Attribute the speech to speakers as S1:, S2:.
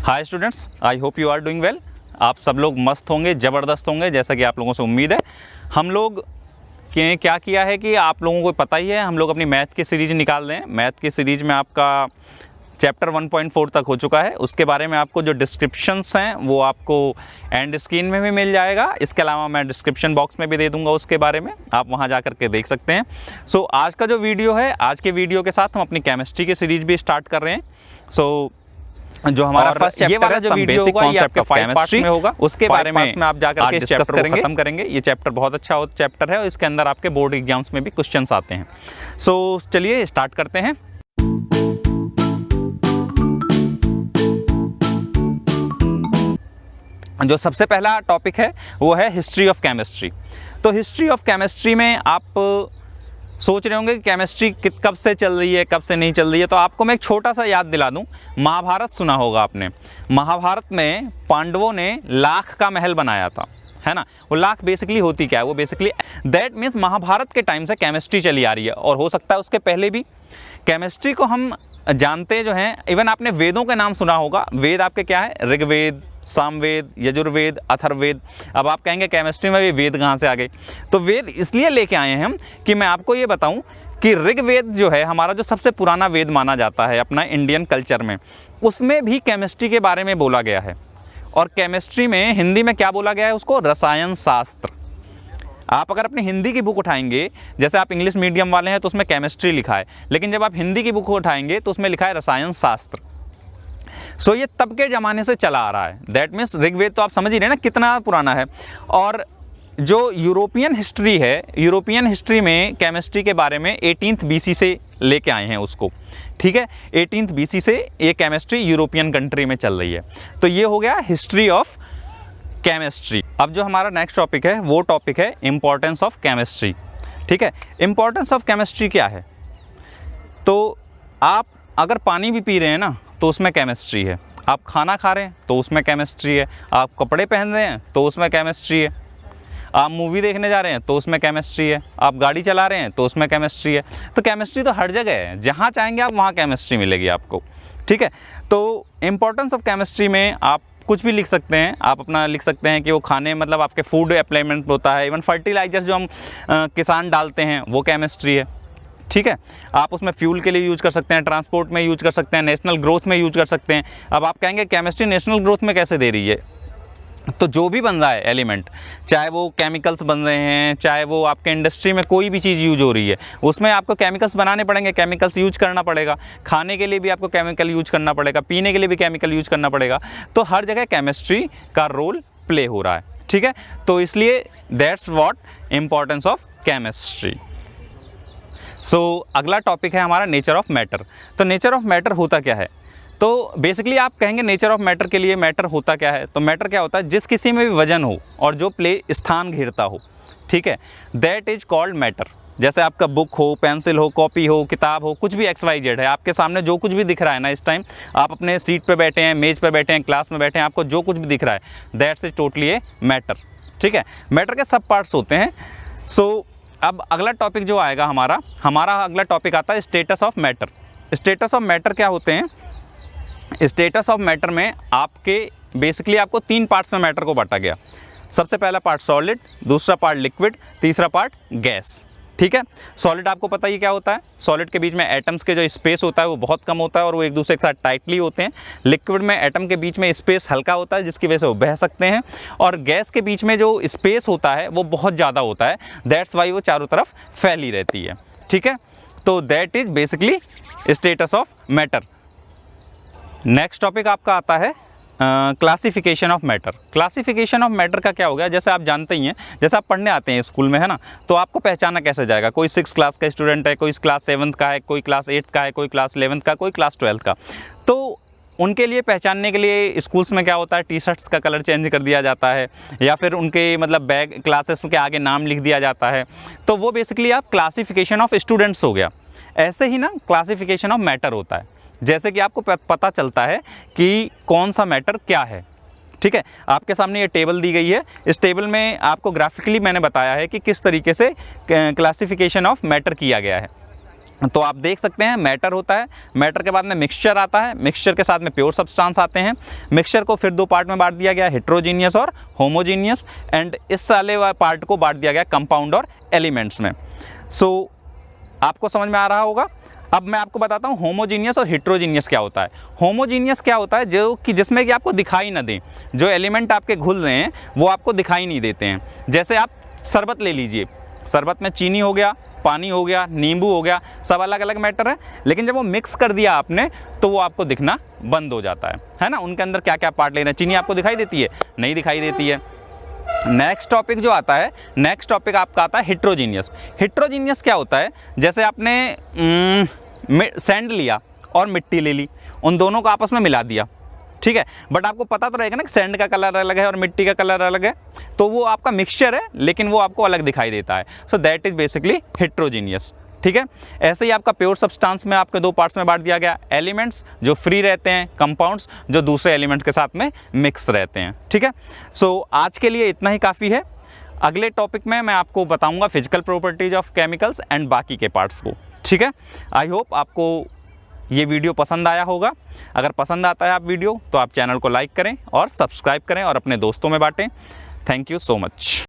S1: Hi students, I hope you are doing well. आप सब लोग मस्त होंगे, ज़बरदस्त होंगे, जैसा कि आप लोगों से उम्मीद है। हम लोग के क्या किया है कि आप लोगों को पता ही है, हम लोग अपनी मैथ की सीरीज़ निकाल रहे हैं। मैथ की सीरीज़ में आपका चैप्टर 1.4 तक हो चुका है। उसके बारे में आपको जो डिस्क्रिप्शंस हैं वो आपको एंड स्क्रीन में भी मिल जाएगा। इसके अलावा मैं डिस्क्रिप्शन बॉक्स में भी दे दूंगा उसके बारे में, आप वहां जा करके देख सकते हैं। सो आज का जो वीडियो है, आज के वीडियो के साथ हम अपनी केमिस्ट्री की सीरीज़ भी स्टार्ट कर रहे हैं। सो जो हमारा फर्स्ट चैप्टर, ये वाला जो वीडियो होगा ये आपके 5 पार्ट्स में होगा। उसके बारे में आप जाकर के इस चैप्टर को खत्म करेंगे। ये चैप्टर बहुत अच्छा चैप्टर है और इसके अंदर आपके बोर्ड एग्जाम्स में भी क्वेश्चंस आते हैं। सो चलिए स्टार्ट करते हैं। जो सबसे पहला टॉपिक है वो है हिस्ट्री ऑफ केमिस्ट्री। तो हिस्ट्री ऑफ केमिस्ट्री में आप सोच रहे होंगे कि केमिस्ट्री कब से चल रही है, कब से नहीं चल रही है। तो आपको मैं एक छोटा सा याद दिला दूं। महाभारत सुना होगा आपने। महाभारत में पांडवों ने लाख का महल बनाया था, है ना। वो लाख बेसिकली होती क्या है, वो बेसिकली दैट मीन्स महाभारत के टाइम से केमिस्ट्री चली आ रही है और हो सकता है उसके पहले भी। केमिस्ट्री को हम जानते जो हैं, इवन आपने वेदों के नाम सुना होगा। वेद आपके क्या है, ऋग्वेद, सामवेद, यजुर्वेद, अथर्ववेद। अब आप कहेंगे केमिस्ट्री में भी वेद कहाँ से आ गए। तो वेद इसलिए लेके आए हैं हम कि मैं आपको ये बताऊं कि ऋग्वेद जो है हमारा जो सबसे पुराना वेद माना जाता है अपना इंडियन कल्चर में, उसमें भी केमिस्ट्री के बारे में बोला गया है। और केमिस्ट्री में हिंदी में क्या बोला गया है, उसको रसायन शास्त्र। आप अगर अपनी हिंदी की बुक उठाएंगे, जैसे आप इंग्लिश मीडियम वाले हैं तो उसमें केमिस्ट्री लिखा है, लेकिन जब आप हिंदी की बुक उठाएंगे तो उसमें लिखा है रसायन शास्त्र। सो ये तब के ज़माने से चला आ रहा है। दैट मीन्स ऋग्वेद तो आप समझ ही रहे हैं ना कितना पुराना है। और जो यूरोपियन हिस्ट्री है, यूरोपियन हिस्ट्री में केमिस्ट्री के बारे में 18th BC से लेके आए हैं उसको, ठीक है। 18th BC से ये केमिस्ट्री यूरोपियन कंट्री में चल रही है। तो ये हो गया हिस्ट्री ऑफ केमिस्ट्री। अब जो हमारा नेक्स्ट टॉपिक है वो टॉपिक है इम्पोर्टेंस ऑफ केमिस्ट्री, ठीक है। इम्पोर्टेंस ऑफ केमिस्ट्री क्या है, तो आप अगर पानी भी पी रहे हैं ना तो उसमें केमिस्ट्री है। आप खाना खा रहे हैं तो उसमें केमिस्ट्री है। आप कपड़े पहन रहे हैं तो उसमें केमिस्ट्री है। आप मूवी देखने जा रहे हैं तो उसमें केमिस्ट्री है। आप गाड़ी चला रहे हैं तो उसमें केमिस्ट्री है। तो केमिस्ट्री तो हर जगह है, जहाँ चाहेंगे आप वहाँ केमिस्ट्री मिलेगी आपको, ठीक है। तो इम्पोर्टेंस ऑफ केमिस्ट्री में आप कुछ भी लिख सकते हैं। आप अपना लिख सकते हैं कि वो खाने मतलब आपके फूड अप्लाइमेंट होता है। इवन फर्टिलाइजर्स जो हम किसान डालते हैं वो केमिस्ट्री है, ठीक है। आप उसमें फ्यूल के लिए यूज कर सकते हैं, ट्रांसपोर्ट में यूज कर सकते हैं, नेशनल ग्रोथ में यूज कर सकते हैं। अब आप कहेंगे केमिस्ट्री नेशनल ग्रोथ में कैसे दे रही है, तो जो भी बन रहा है एलिमेंट, चाहे वो केमिकल्स बन रहे हैं, चाहे वो आपके इंडस्ट्री में कोई भी चीज़ यूज हो रही है, उसमें आपको केमिकल्स बनाने पड़ेंगे, केमिकल्स यूज करना पड़ेगा। खाने के लिए भी आपको केमिकल यूज करना पड़ेगा, पीने के लिए भी केमिकल यूज करना पड़ेगा। तो हर जगह केमिस्ट्री का रोल प्ले हो रहा है, ठीक है। तो इसलिए that's what importance of chemistry. So अगला टॉपिक है हमारा नेचर ऑफ मैटर। तो नेचर ऑफ मैटर होता क्या है, तो बेसिकली आप कहेंगे नेचर ऑफ मैटर के लिए मैटर होता क्या है। तो मैटर क्या होता है, जिस किसी में भी वजन हो और जो स्थान घेरता हो, ठीक है, दैट इज कॉल्ड मैटर। जैसे आपका बुक हो, पेंसिल हो, कॉपी हो, किताब हो, कुछ भी XYZ है, आपके सामने जो कुछ भी दिख रहा है ना इस टाइम, आप अपने सीट पे बैठे हैं, मेज पे बैठे हैं, क्लास में बैठे हैं, आपको जो कुछ भी दिख रहा है that's is totally a matter, ठीक है। मैटर के सब पार्ट्स होते हैं। सो अब अगला टॉपिक जो आएगा हमारा अगला टॉपिक आता है status of matter. Status of matter क्या होते हैं, स्टेटस ऑफ मैटर में आपके बेसिकली आपको 3 पार्ट्स में मैटर को बांटा गया। सबसे पहला पार्ट सॉलिड, दूसरा पार्ट लिक्विड, तीसरा पार्ट गैस, ठीक है। सॉलिड आपको पता ही क्या होता है, सॉलिड के बीच में एटम्स के जो स्पेस होता है वो बहुत कम होता है और वो एक दूसरे के साथ टाइटली होते हैं। लिक्विड में एटम के बीच में स्पेस हल्का होता है जिसकी वजह से वो बह सकते हैं, और गैस के बीच में जो स्पेस होता है वो बहुत ज़्यादा होता है, दैट्स वाई वो चारों तरफ फैली रहती है, ठीक है। तो that is basically status of matter. Next topic आपका आता है classification of matter. Classification of matter का क्या हो गया, जैसे आप जानते ही हैं, जैसे आप पढ़ने आते हैं स्कूल में, है ना, तो आपको पहचाना कैसे जाएगा। कोई 6th क्लास का स्टूडेंट है, कोई क्लास 7th का है, कोई क्लास 8th का है, कोई क्लास 11th का, कोई क्लास 12th का। तो उनके लिए पहचानने के लिए स्कूल्स में क्या होता है, टी-शर्ट्स का कलर चेंज कर दिया जाता है, या फिर उनके मतलब बैग क्लासेस के आगे नाम लिख दिया जाता है। तो वो बेसिकली आप क्लासिफिकेशन ऑफ स्टूडेंट्स हो गया। ऐसे ही ना क्लासिफिकेशन ऑफ मैटर होता है, जैसे कि आपको पता चलता है कि कौन सा मैटर क्या है, ठीक है। आपके सामने ये टेबल दी गई है। इस टेबल में आपको ग्राफिकली मैंने बताया है कि किस तरीके से क्लासिफिकेशन ऑफ मैटर किया गया है। तो आप देख सकते हैं मैटर होता है, मैटर के बाद में मिक्सचर आता है, मिक्सचर के साथ में प्योर सब्सटेंस आते हैं। मिक्सचर को फिर दो पार्ट में बांट दिया गया, हेट्रोजीनियस और होमोजीनियस, एंड इस वाले पार्ट को बांट दिया गया कंपाउंड और एलिमेंट्स में। सो आपको समझ में आ रहा होगा। अब मैं आपको बताता हूँ होमोजीनियस और हेट्रोजीनियस क्या होता है। होमोजीनियस क्या होता है, जो कि जिसमें कि आपको दिखाई ना दें, जो एलिमेंट आपके घुल रहे हैं वो आपको दिखाई नहीं देते हैं। जैसे आप शरबत ले लीजिए, शरबत में चीनी हो गया, पानी हो गया, नींबू हो गया, सब अलग अलग मैटर है, लेकिन जब वो मिक्स कर दिया आपने तो वो आपको दिखना बंद हो जाता है ना। उनके अंदर क्या क्या पार्ट ले रहे हैं, चीनी आपको दिखाई देती है, नहीं दिखाई देती है। नेक्स्ट टॉपिक जो आता है, नेक्स्ट टॉपिक आपका आता है हेट्रोजीनियस। हेट्रोजीनियस क्या होता है, जैसे आपने सैंड लिया और मिट्टी ले ली, उन दोनों को आपस में मिला दिया, ठीक है, बट आपको पता तो रहेगा ना कि सैंड का कलर अलग है और मिट्टी का कलर अलग है, तो वो आपका मिक्सचर है लेकिन वो आपको अलग दिखाई देता है। So that is basically heterogeneous, ठीक है। ऐसे ही आपका प्योर सब्सटेंस में आपके दो पार्ट्स में बांट दिया गया, एलिमेंट्स जो फ्री रहते हैं, कंपाउंड्स जो दूसरे एलिमेंट्स के साथ में मिक्स रहते हैं, ठीक है। सो आज के लिए इतना ही काफ़ी है। अगले टॉपिक में मैं आपको बताऊंगा physical properties of chemicals and बाकी के पार्ट्स को, ठीक है। आई होप आपको ये वीडियो पसंद आया होगा। अगर पसंद आता है आप वीडियो तो आप चैनल को लाइक करें और सब्सक्राइब करें और अपने दोस्तों में बांटें। Thank you so much.